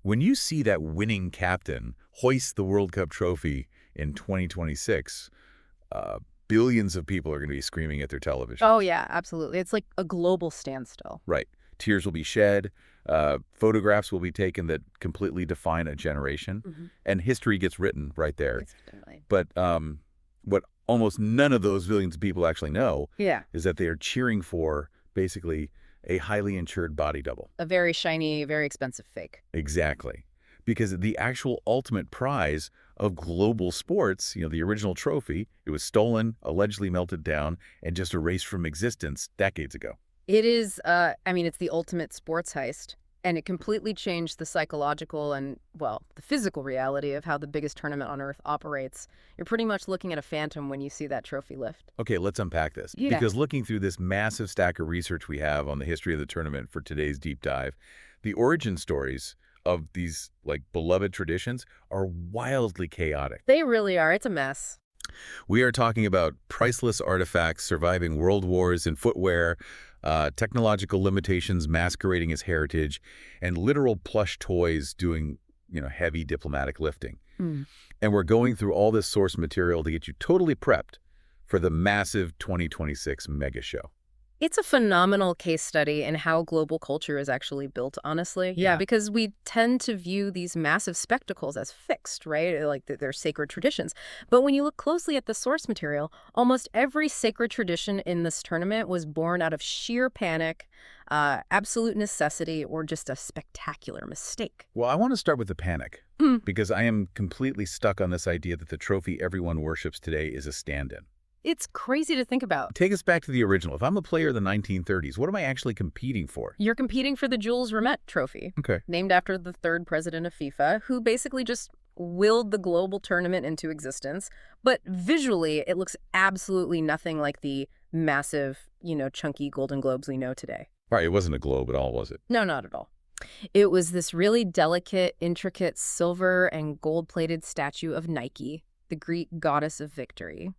When you see that winning captain hoist the World Cup trophy in 2026, uh, billions of people are going to be screaming at their televisions. Oh, yeah, absolutely. It's like a global standstill. Right. Tears will be shed. Photographs will be taken that completely define a generation. Hmm. And history gets written right there. Instantly. But what almost none of those billions of people actually know Yeah. is that they are cheering for basically a highly insured body double. A very shiny, very expensive fake. Exactly. Because the actual ultimate prize of global sports, the original trophy, it was stolen, allegedly melted down, and just erased from existence decades ago. It is, I mean, it's the ultimate sports heist, and it completely changed the psychological and, well, the physical reality of how the biggest tournament on Earth operates. You're pretty much looking at a phantom when you see that trophy lift. Okay, let's unpack this. Yeah. Because looking through this massive stack of research we have on the history of the tournament for today's deep dive, the origin stories of these, beloved traditions are wildly chaotic. They really are. It's a mess. We are talking about priceless artifacts surviving world wars in footwear, technological limitations masquerading as heritage, and literal plush toys doing, heavy diplomatic lifting. Mm. And we're going through all this source material to get you totally prepped for the massive 2026 mega show. It's a phenomenal case study in how global culture is actually built, honestly. Yeah. Because we tend to view these massive spectacles as fixed, right? Like they're sacred traditions. But when you look closely at the source material, almost every sacred tradition in this tournament was born out of sheer panic, absolute necessity, or just a spectacular mistake. Well, I want to start with the panic, Mm. because I am completely stuck on this idea that the trophy everyone worships today is a stand-in. It's crazy to think about. Take us back to the original. If I'm a player of the 1930s, what am I actually competing for? You're competing for the Jules Rimet Trophy, Okay. named after the third president of FIFA, who basically just willed the global tournament into existence. But visually, it looks absolutely nothing like the massive, chunky Golden Globes we know today. All right, it wasn't a globe at all, was it? No, not at all. It was this really delicate, intricate silver and gold-plated statue of Nike, the Greek goddess of victory.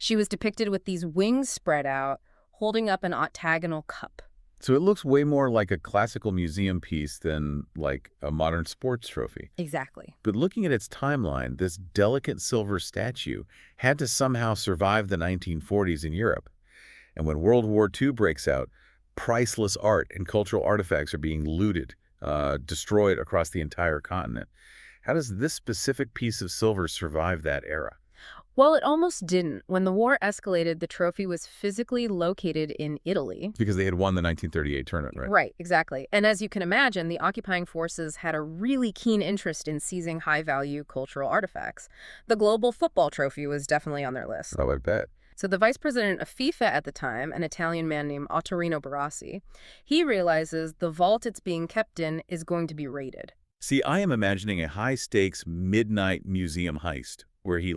She was depicted with these wings spread out, holding up an octagonal cup. So it looks way more like a classical museum piece than like a modern sports trophy. Exactly. But looking at its timeline, this delicate silver statue had to somehow survive the 1940s in Europe. And when World War II breaks out, priceless art and cultural artifacts are being looted, destroyed across the entire continent. How does this specific piece of silver survive that era? Well, it almost didn't. When the war escalated, the trophy was physically located in Italy. Because they had won the 1938 tournament, right? Right, exactly. And as you can imagine, the occupying forces had a really keen interest in seizing high-value cultural artifacts. The global football trophy was definitely on their list. Oh, I bet. So the vice president of FIFA at the time, an Italian man named Ottorino Barassi, he realizes the vault it's being kept in is going to be raided. See, I am imagining a high-stakes midnight museum heist where he,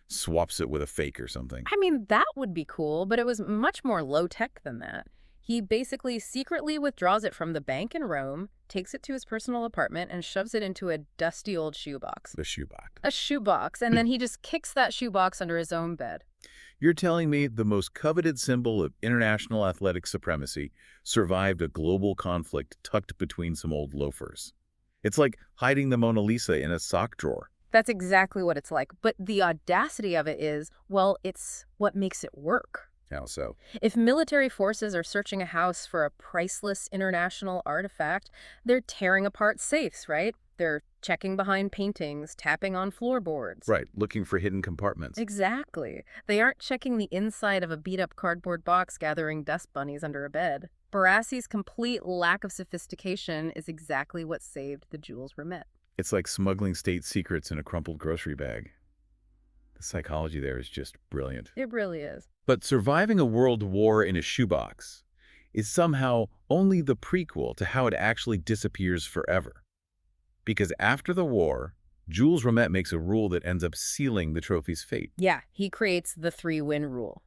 swaps it with a fake or something. I mean, that would be cool, but it was much more low-tech than that. He basically secretly withdraws it from the bank in Rome, takes it to his personal apartment, and shoves it into a dusty old shoebox. The shoebox. A shoebox, and then he just kicks that shoebox under his own bed. You're telling me the most coveted symbol of international athletic supremacy survived a global conflict tucked between some old loafers. It's like hiding the Mona Lisa in a sock drawer. That's exactly what it's like. But the audacity of it is, well, it's what makes it work. How so? If military forces are searching a house for a priceless international artifact, they're tearing apart safes, right? They're checking behind paintings, tapping on floorboards. Right, looking for hidden compartments. Exactly. They aren't checking the inside of a beat-up cardboard box gathering dust bunnies under a bed. Barassi's complete lack of sophistication is exactly what saved the Jules Rimet. It's like smuggling state secrets in a crumpled grocery bag. The psychology there is just brilliant. It really is. But surviving a world war in a shoebox is somehow only the prequel to how it actually disappears forever. Because after the war, Jules Rimet makes a rule that ends up sealing the trophy's fate. Yeah, he creates the 3-win rule.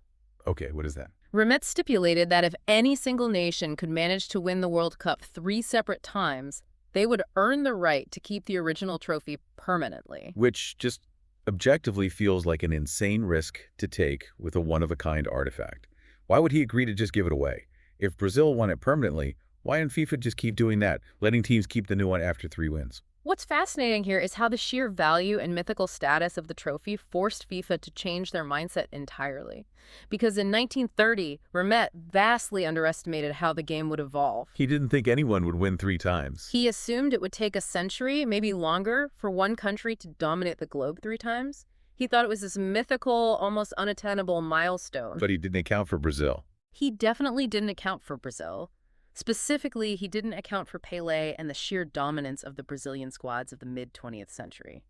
Okay, what is that? Rimet stipulated that if any single nation could manage to win the World Cup 3 separate times, they would earn the right to keep the original trophy permanently. Which just objectively feels like an insane risk to take with a one-of-a-kind artifact. Why would he agree to just give it away? If Brazil won it permanently, why didn't FIFA just keep doing that, letting teams keep the new one after 3 wins? What's fascinating here is how the sheer value and mythical status of the trophy forced FIFA to change their mindset entirely. Because in 1930, Rimet vastly underestimated how the game would evolve. He didn't think anyone would win 3 times. He assumed it would take a century, maybe longer, for one country to dominate the globe 3 times. He thought it was this mythical, almost unattainable milestone. But he didn't account for Brazil. He definitely didn't account for Brazil. Specifically, he didn't account for Pelé and the sheer dominance of the Brazilian squads of the mid-20th century.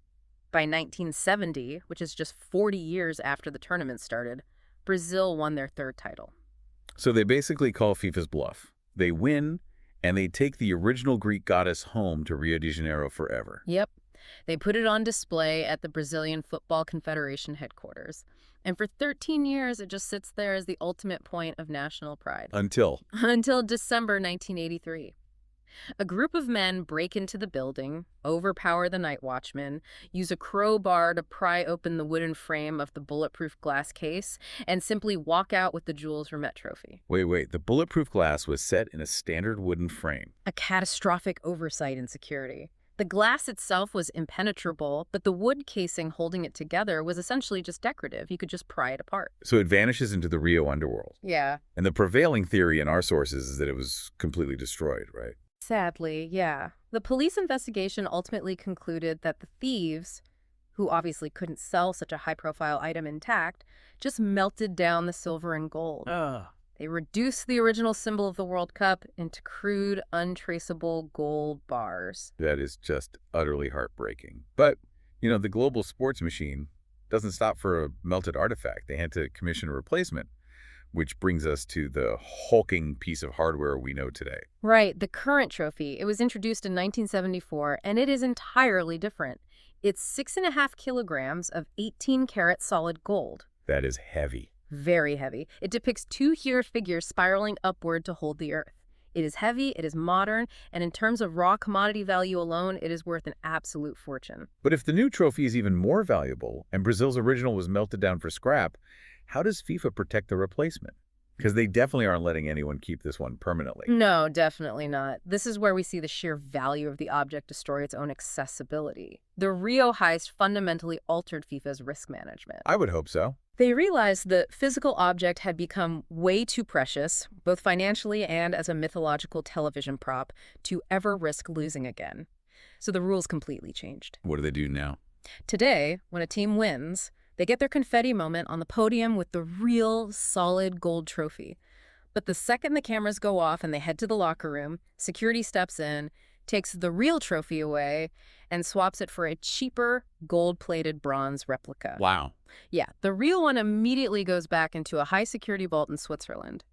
By 1970, which is just 40 years after the tournament started, Brazil won their third title. So they basically call FIFA's bluff. They win, and they take the original Greek goddess home to Rio de Janeiro forever. Yep. They put it on display at the Brazilian Football Confederation headquarters. And for 13 years, it just sits there as the ultimate point of national pride. Until Until December 1983. A group of men break into the building, overpower the night watchman, use a crowbar to pry open the wooden frame of the bulletproof glass case, and simply walk out with the Jules Rimet trophy. Wait. The bulletproof glass was set in a standard wooden frame. A catastrophic oversight in security. The glass itself was impenetrable, but the wood casing holding it together was essentially just decorative. You could just pry it apart. So it vanishes into the Rio underworld. Yeah. And the prevailing theory in our sources is that it was completely destroyed, right? Sadly, yeah. The police investigation ultimately concluded that the thieves, who obviously couldn't sell such a high-profile item intact, just melted down the silver and gold. They reduced the original symbol of the World Cup into crude, untraceable gold bars. That is just utterly heartbreaking. But, the global sports machine doesn't stop for a melted artifact. They had to commission a replacement, which brings us to the hulking piece of hardware we know today. Right, the current trophy. It was introduced in 1974, and it is entirely different. It's 6.5 kilograms of 18-karat solid gold. That is heavy. Very heavy. It depicts two here figures spiraling upward to hold the earth. It is heavy, it is modern, and in terms of raw commodity value alone, it is worth an absolute fortune. But if the new trophy is even more valuable, and Brazil's original was melted down for scrap, how does FIFA protect the replacement? Because they definitely aren't letting anyone keep this one permanently. No, definitely not. This is where we see the sheer value of the object destroy its own accessibility. The Rio heist fundamentally altered FIFA's risk management. I would hope so. They realized the physical object had become way too precious, both financially and as a mythological television prop, to ever risk losing again. So the rules completely changed. What do they do now? Today, when a team wins, they get their confetti moment on the podium with the real, solid gold trophy. But the second the cameras go off and they head to the locker room, security steps in, takes the real trophy away, and swaps it for a cheaper, gold-plated bronze replica. Wow. Yeah, the real one immediately goes back into a high-security vault in Switzerland.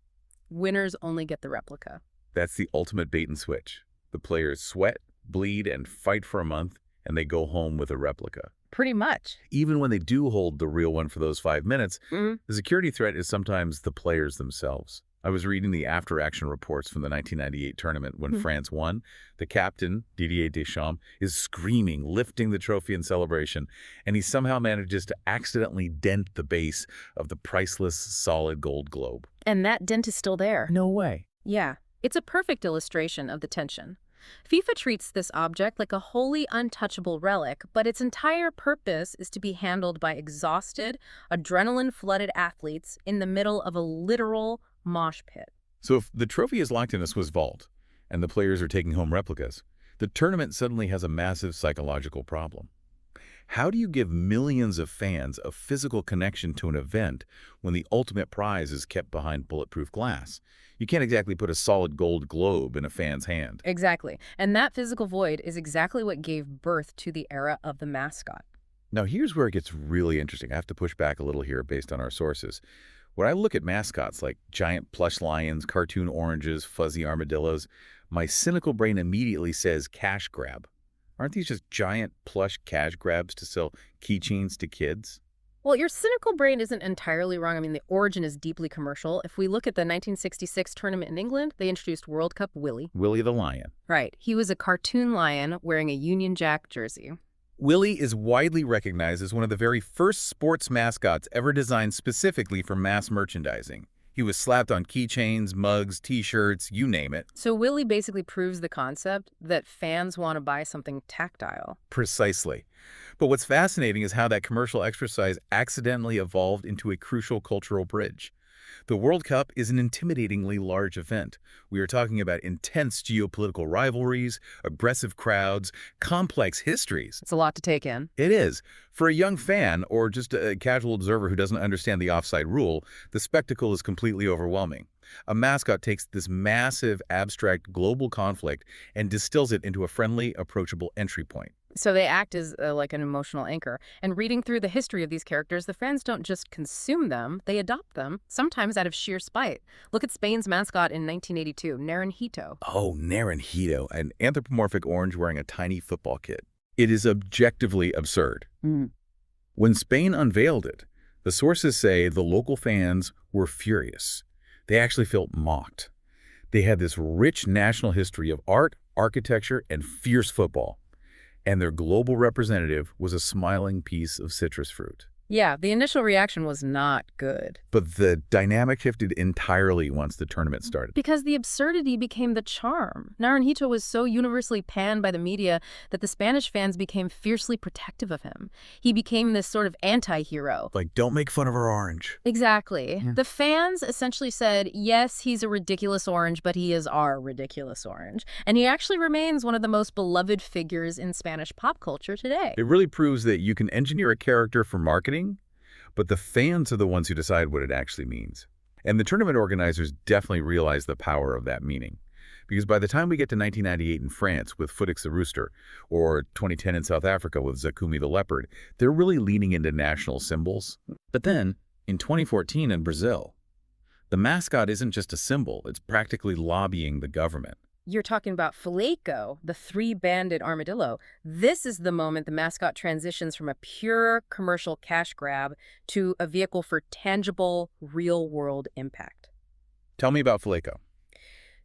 Winners only get the replica. That's the ultimate bait and switch. The players sweat, bleed, and fight for a month, and they go home with a replica. Pretty much. Even when they do hold the real one for those 5 minutes, the security threat is sometimes the players themselves. I was reading the after-action reports from the 1998 tournament when France won. The captain, Didier Deschamps, is screaming, lifting the trophy in celebration, and he somehow manages to accidentally dent the base of the priceless solid gold globe. And that dent is still there. No way. Yeah, it's a perfect illustration of the tension. FIFA treats this object like a wholly untouchable relic, but its entire purpose is to be handled by exhausted, adrenaline-flooded athletes in the middle of a literal mosh pit. So if the trophy is locked in a Swiss vault and the players are taking home replicas, the tournament suddenly has a massive psychological problem. How do you give millions of fans a physical connection to an event when the ultimate prize is kept behind bulletproof glass? You can't exactly put a solid gold globe in a fan's hand. Exactly. And that physical void is exactly what gave birth to the era of the mascot. Now here's where it gets really interesting. I have to push back a little here based on our sources. When I look at mascots like giant plush lions, cartoon oranges, fuzzy armadillos, my cynical brain immediately says cash grab. Aren't these just giant plush cash grabs to sell keychains to kids? Well, your cynical brain isn't entirely wrong. I mean, the origin is deeply commercial. If we look at the 1966 tournament in England, they introduced World Cup Willie. Willie the lion. Right. He was a cartoon lion wearing a Union Jack jersey. Willie is widely recognized as one of the very first sports mascots ever designed specifically for mass merchandising. He was slapped on keychains, mugs, T-shirts, you name it. So Willie basically proves the concept that fans want to buy something tactile. Precisely. But what's fascinating is how that commercial exercise accidentally evolved into a crucial cultural bridge. The World Cup is an intimidatingly large event. We are talking about intense geopolitical rivalries, aggressive crowds, complex histories. It's a lot to take in. It is. For a young fan or just a casual observer who doesn't understand the offside rule, the spectacle is completely overwhelming. A mascot takes this massive, abstract, global conflict and distills it into a friendly, approachable entry point. So they act as like an emotional anchor. And reading through the history of these characters, the fans don't just consume them, they adopt them, sometimes out of sheer spite. Look at Spain's mascot in 1982, Naranjito. Oh, Naranjito, an anthropomorphic orange wearing a tiny football kit. It is objectively absurd. Mm. When Spain unveiled it, the sources say the local fans were furious. They actually felt mocked. They had this rich national history of art, architecture, and fierce football. And their global representative was a smiling piece of citrus fruit. Yeah, the initial reaction was not good. But the dynamic shifted entirely once the tournament started. Because the absurdity became the charm. Naranjito was so universally panned by the media that the Spanish fans became fiercely protective of him. He became this sort of anti-hero. Like, don't make fun of our orange. Exactly. Yeah. The fans essentially said, yes, he's a ridiculous orange, but he is our ridiculous orange. And he actually remains one of the most beloved figures in Spanish pop culture today. It really proves that you can engineer a character for marketing, but the fans are the ones who decide what it actually means. And the tournament organizers definitely realize the power of that meaning. Because by the time we get to 1998 in France with Futix the Rooster, or 2010 in South Africa with Zakumi the Leopard, they're really leaning into national symbols. But then, in 2014 in Brazil, the mascot isn't just a symbol, it's practically lobbying the government. You're talking about Feleco, the three-banded armadillo. This is the moment the mascot transitions from a pure commercial cash grab to a vehicle for tangible, real-world impact. Tell me about Feleco.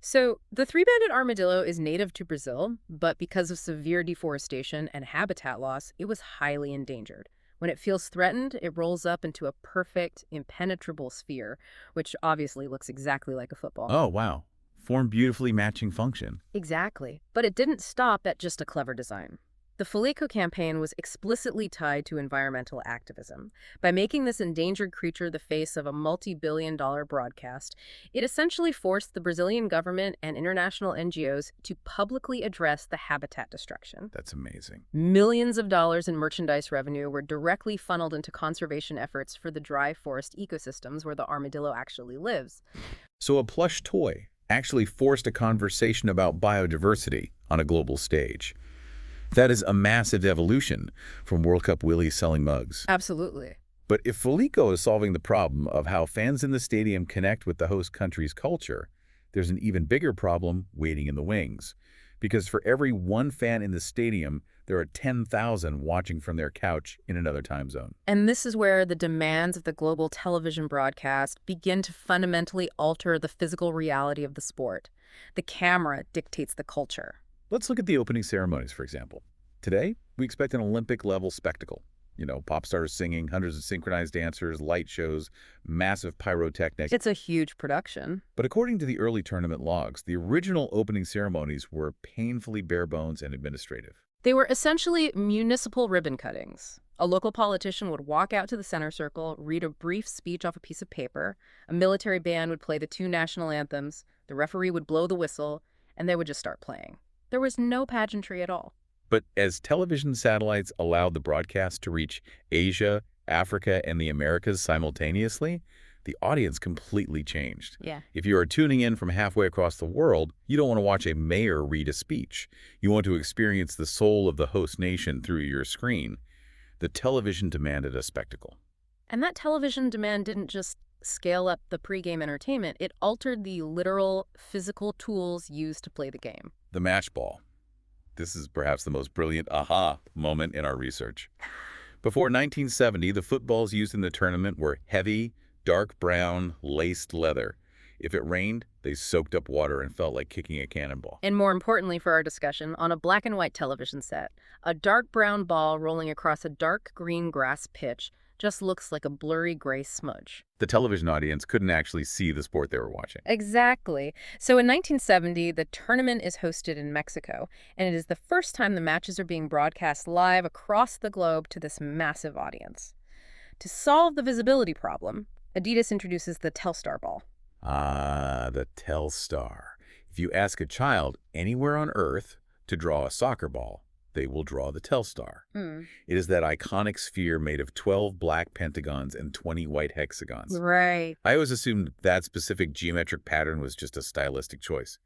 So, the three-banded armadillo is native to Brazil, but because of severe deforestation and habitat loss, it was highly endangered. When it feels threatened, it rolls up into a perfect, impenetrable sphere, which obviously looks exactly like a football. Oh, wow. Form beautifully matching function. Exactly. But it didn't stop at just a clever design. The Feleco campaign was explicitly tied to environmental activism. By making this endangered creature the face of a multi-billion-dollar broadcast, it essentially forced the Brazilian government and international NGOs to publicly address the habitat destruction. That's amazing. Millions of dollars in merchandise revenue were directly funneled into conservation efforts for the dry forest ecosystems where the armadillo actually lives. So a plush toy actually forced a conversation about biodiversity on a global stage. That is a massive evolution from World Cup Willie selling mugs. Absolutely. But if Feleco is solving the problem of how fans in the stadium connect with the host country's culture, there's an even bigger problem waiting in the wings. Because for every one fan in the stadium, there are 10,000 watching from their couch in another time zone. And this is where the demands of the global television broadcast begin to fundamentally alter the physical reality of the sport. The camera dictates the culture. Let's look at the opening ceremonies, for example. Today, we expect an Olympic-level spectacle. You know, pop stars singing, hundreds of synchronized dancers, light shows, massive pyrotechnics. It's a huge production. But according to the early tournament logs, the original opening ceremonies were painfully bare bones and administrative. They were essentially municipal ribbon cuttings. A local politician would walk out to the center circle, read a brief speech off a piece of paper, a military band would play the two national anthems, the referee would blow the whistle, and they would just start playing. There was no pageantry at all. But as television satellites allowed the broadcast to reach Asia, Africa, and the Americas simultaneously, the audience completely changed. Yeah. If you are tuning in from halfway across the world, you don't want to watch a mayor read a speech. You want to experience the soul of the host nation through your screen. The television demanded a spectacle. And that television demand didn't just scale up the pregame entertainment, it altered the literal physical tools used to play the game. The match ball. This is perhaps the most brilliant aha moment in our research. Before 1970, the footballs used in the tournament were heavy, dark brown, laced leather. If it rained, they soaked up water and felt like kicking a cannonball. And more importantly for our discussion, on a black and white television set, a dark brown ball rolling across a dark green grass pitch just looks like a blurry gray smudge. The television audience couldn't actually see the sport they were watching. Exactly. So in 1970, the tournament is hosted in Mexico, and it is the first time the matches are being broadcast live across the globe to this massive audience. To solve the visibility problem, Adidas introduces the Telstar ball. Ah, the Telstar. If you ask a child anywhere on Earth to draw a soccer ball, they will draw the Telstar. Hmm. It is that iconic sphere made of 12 black pentagons and 20 white hexagons. Right. I always assumed that specific geometric pattern was just a stylistic choice.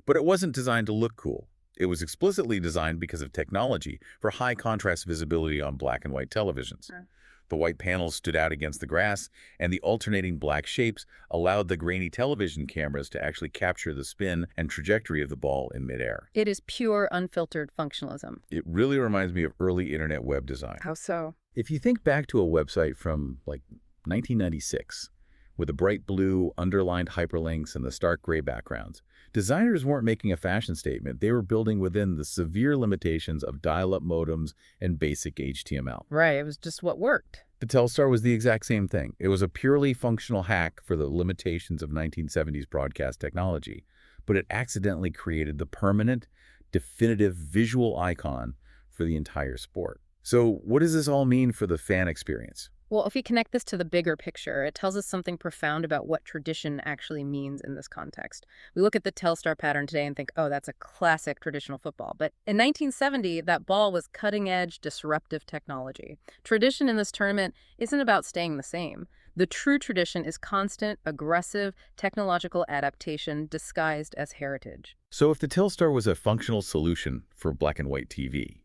But it wasn't designed to look cool. It was explicitly designed because of technology for high contrast visibility on black and white televisions. Huh. The white panels stood out against the grass, and the alternating black shapes allowed the grainy television cameras to actually capture the spin and trajectory of the ball in midair. It is pure, unfiltered functionalism. It really reminds me of early internet web design. How so? If you think back to a website from, like, 1996, with the bright blue underlined hyperlinks and the stark gray backgrounds, designers weren't making a fashion statement. They were building within the severe limitations of dial-up modems and basic HTML. Right, it was just what worked. The Telstar was the exact same thing. It was a purely functional hack for the limitations of 1970s broadcast technology, but it accidentally created the permanent, definitive visual icon for the entire sport. So what does this all mean for the fan experience? Well, if we connect this to the bigger picture, it tells us something profound about what tradition actually means in this context. We look at the Telstar pattern today and think, oh, that's a classic traditional football. But in 1970, that ball was cutting-edge, disruptive technology. Tradition in this tournament isn't about staying the same. The true tradition is constant, aggressive, technological adaptation disguised as heritage. So if the Telstar was a functional solution for black and white TV,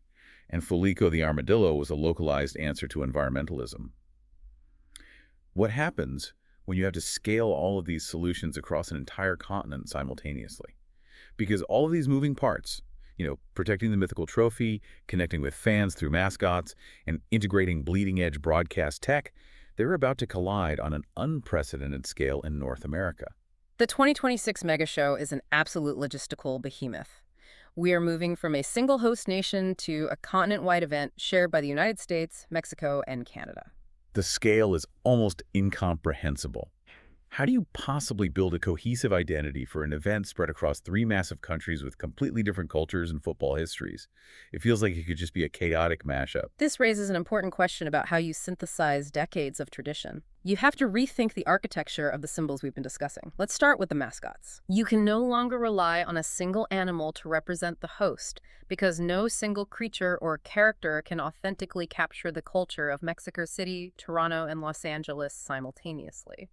and Felico the Armadillo was a localized answer to environmentalism, what happens when you have to scale all of these solutions across an entire continent simultaneously? Because all of these moving parts, protecting the mythical trophy, connecting with fans through mascots, and integrating bleeding-edge broadcast tech, they're about to collide on an unprecedented scale in North America. The 2026 Mega Show is an absolute logistical behemoth. We are moving from a single host nation to a continent-wide event shared by the United States, Mexico, and Canada. The scale is almost incomprehensible. How do you possibly build a cohesive identity for an event spread across 3 massive countries with completely different cultures and football histories? It feels like it could just be a chaotic mashup. This raises an important question about how you synthesize decades of tradition. You have to rethink the architecture of the symbols we've been discussing. Let's start with the mascots. You can no longer rely on a single animal to represent the host, because no single creature or character can authentically capture the culture of Mexico City, Toronto, and Los Angeles simultaneously.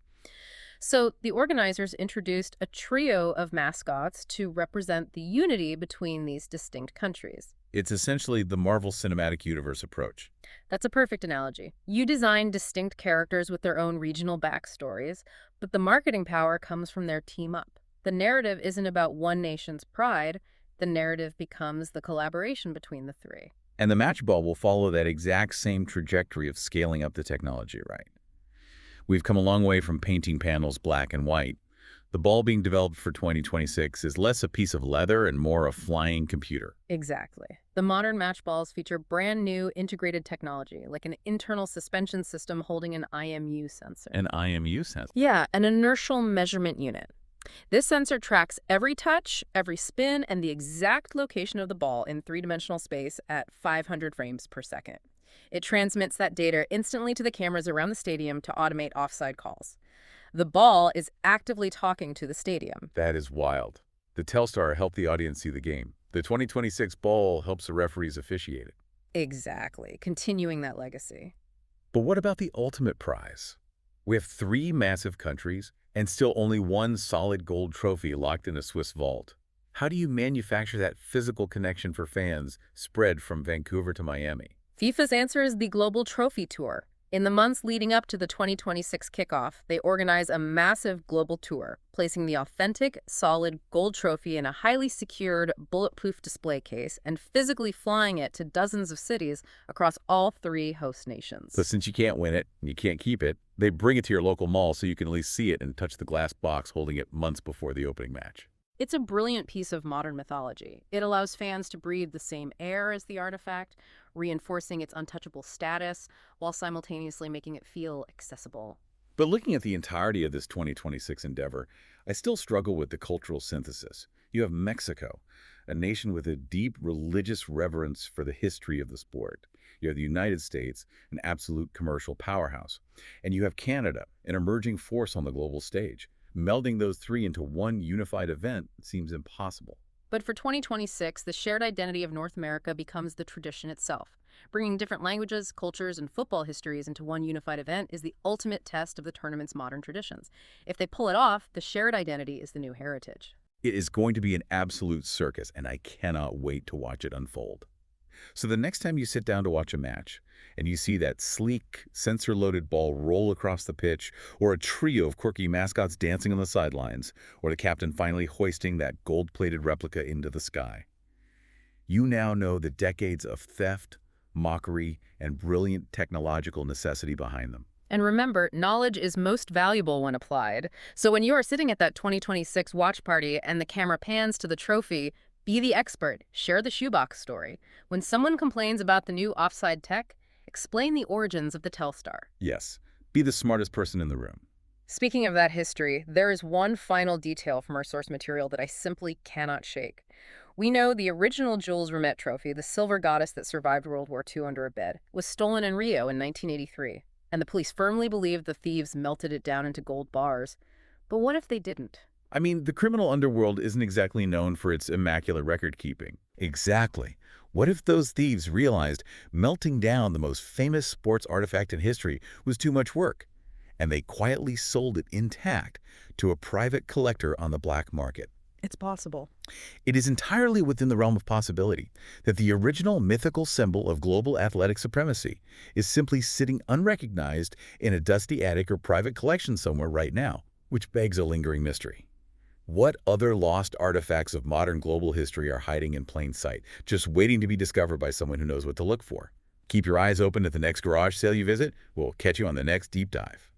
So the organizers introduced a trio of mascots to represent the unity between these distinct countries. It's essentially the Marvel Cinematic Universe approach. That's a perfect analogy. You design distinct characters with their own regional backstories, but the marketing power comes from their team up. The narrative isn't about one nation's pride. The narrative becomes the collaboration between the 3. And the match ball will follow that exact same trajectory of scaling up the technology, right? We've come a long way from painting panels black and white. The ball being developed for 2026 is less a piece of leather and more a flying computer. Exactly. The modern match balls feature brand new integrated technology, like an internal suspension system holding an IMU sensor. An IMU sensor? Yeah, an inertial measurement unit. This sensor tracks every touch, every spin, and the exact location of the ball in 3-dimensional space at 500 frames per second. It transmits that data instantly to the cameras around the stadium to automate offside calls. The ball is actively talking to the stadium. That is wild. The Telstar helped the audience see the game. The 2026 ball helps the referees officiate it. Exactly, continuing that legacy. But what about the ultimate prize? We have 3 massive countries and still only 1 solid gold trophy locked in a Swiss vault. How do you manufacture that physical connection for fans spread from Vancouver to Miami? FIFA's answer is the Global Trophy Tour. In the months leading up to the 2026 kickoff, they organize a massive global tour, placing the authentic, solid gold trophy in a highly secured, bulletproof display case and physically flying it to dozens of cities across all 3 host nations. But since you can't win it and you can't keep it, they bring it to your local mall so you can at least see it and touch the glass box holding it months before the opening match. It's a brilliant piece of modern mythology. It allows fans to breathe the same air as the artifact, reinforcing its untouchable status while simultaneously making it feel accessible. But looking at the entirety of this 2026 endeavor, I still struggle with the cultural synthesis. You have Mexico, a nation with a deep religious reverence for the history of the sport. You have the United States, an absolute commercial powerhouse. And you have Canada, an emerging force on the global stage. Melding those three into one unified event seems impossible. But for 2026, the shared identity of North America becomes the tradition itself. Bringing different languages, cultures, and football histories into one unified event is the ultimate test of the tournament's modern traditions. If they pull it off, the shared identity is the new heritage. It is going to be an absolute circus, and I cannot wait to watch it unfold. So the next time you sit down to watch a match and you see that sleek, sensor-loaded ball roll across the pitch, or a trio of quirky mascots dancing on the sidelines, or the captain finally hoisting that gold-plated replica into the sky, you now know the decades of theft, mockery, and brilliant technological necessity behind them. And remember, knowledge is most valuable when applied. So when you are sitting at that 2026 watch party and the camera pans to the trophy, be the expert. Share the shoebox story. When someone complains about the new offside tech, explain the origins of the Telstar. Yes, be the smartest person in the room. Speaking of that history, there is one final detail from our source material that I simply cannot shake. We know the original Jules Rimet trophy, the silver goddess that survived World War II under a bed, was stolen in Rio in 1983, and the police firmly believe the thieves melted it down into gold bars. But what if they didn't? I mean, the criminal underworld isn't exactly known for its immaculate record-keeping. Exactly. What if those thieves realized melting down the most famous sports artifact in history was too much work, and they quietly sold it intact to a private collector on the black market? It's possible. It is entirely within the realm of possibility that the original mythical symbol of global athletic supremacy is simply sitting unrecognized in a dusty attic or private collection somewhere right now, which begs a lingering mystery. What other lost artifacts of modern global history are hiding in plain sight, just waiting to be discovered by someone who knows what to look for? Keep your eyes open at the next garage sale you visit. We'll catch you on the next deep dive.